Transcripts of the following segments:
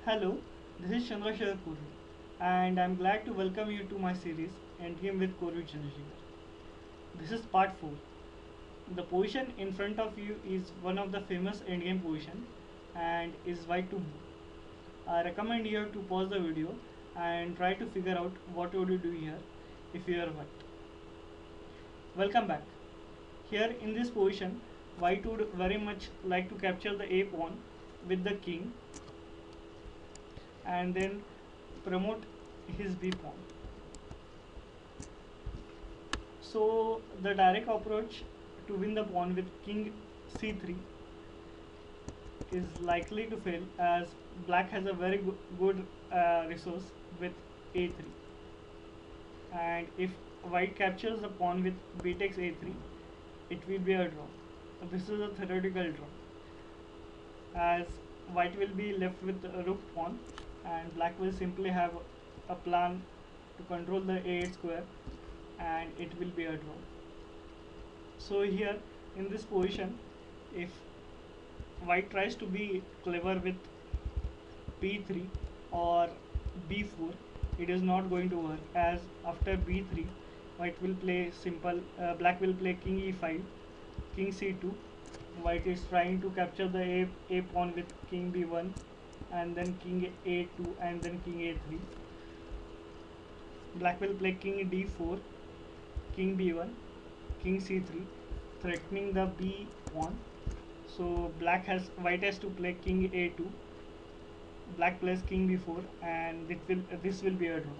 Hello, this is Chandrasekhar Kurvi, and I'm glad to welcome you to my series Endgame with Kurvi Chandrasekhar. This is part 4. The position in front of you is one of the famous endgame position and is white to move. I recommend you to pause the video and try to figure out what would you do here if you are white. Welcome back. Here in this position, white would very much like to capture the A pawn with the king and then promote his B pawn. So the direct approach to win the pawn with king c3 is likely to fail as black has a very good resource with a3, and if white captures the pawn with b takes a3 it will be a draw. This is a theoretical draw as white will be left with a rook pawn and black will simply have a plan to control the a8 square and it will be a draw. So here in this position, if white tries to be clever with b3 or b4, it is not going to work as after b3 white will play simple, black will play king e5, king c2. White is trying to capture the a pawn with king b1 and then king a2 and then king a3. Black will play king d4, king b1, king c3, threatening the b pawn. So white has to play king a2. Black plays king b4 and this will be a draw.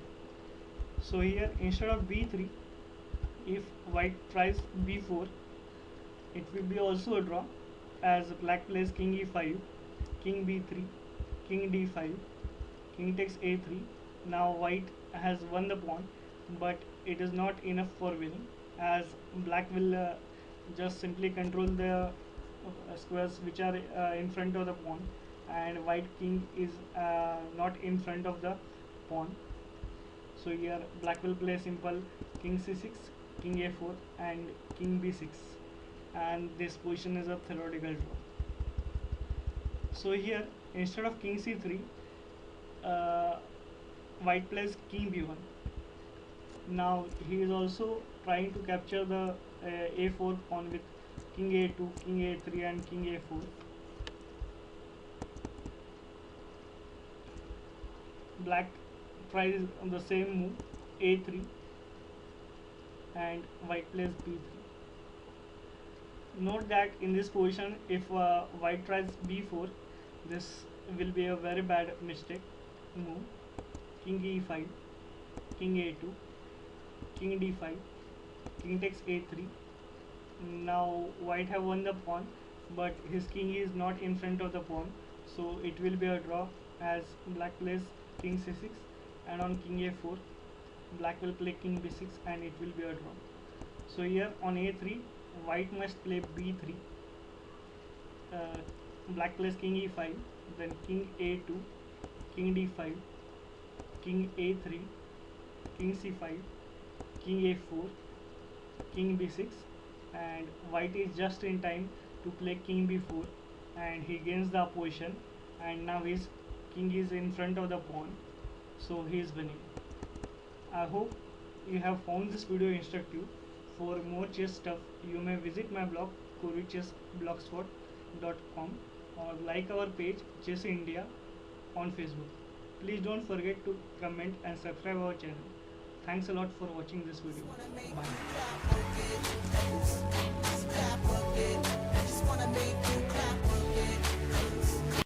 So here instead of b3, if white tries b4, it will be also a draw as black plays king e5, king b3, king d5, king takes a3. Now white has won the pawn, but it is not enough for winning as black will just simply control the squares which are in front of the pawn, and white king is not in front of the pawn. So here black will play simple king c6, king a4 and king b6, and this position is a theoretical draw. So here instead of king c3, uh, white plays king b1. Now he is also trying to capture the a4 pawn with king a2, king a3 and king a4. Black tries on the same move a3 and white plays b3. Note that in this position if white tries b4, this will be a very bad mistake move. King e5, king a2, king d5, king takes a3. Now white have won the pawn, but his king is not in front of the pawn, so it will be a draw as black plays king c6 and on king a4 black will play king b6 and it will be a draw. So here on a3 white must play b3, uh, black plays king e5, then king a2, king d5, king a3, king c5, king a4, king b6, and white is just in time to play king b4 and he gains the opposition, and now his king is in front of the pawn, so he is winning. I hope you have found this video instructive. For more chess stuff, you may visit my blog kurvichessblogspot.com or like our page Chess India on Facebook. Please don't forget to comment and subscribe our channel. Thanks a lot for watching this video. Bye.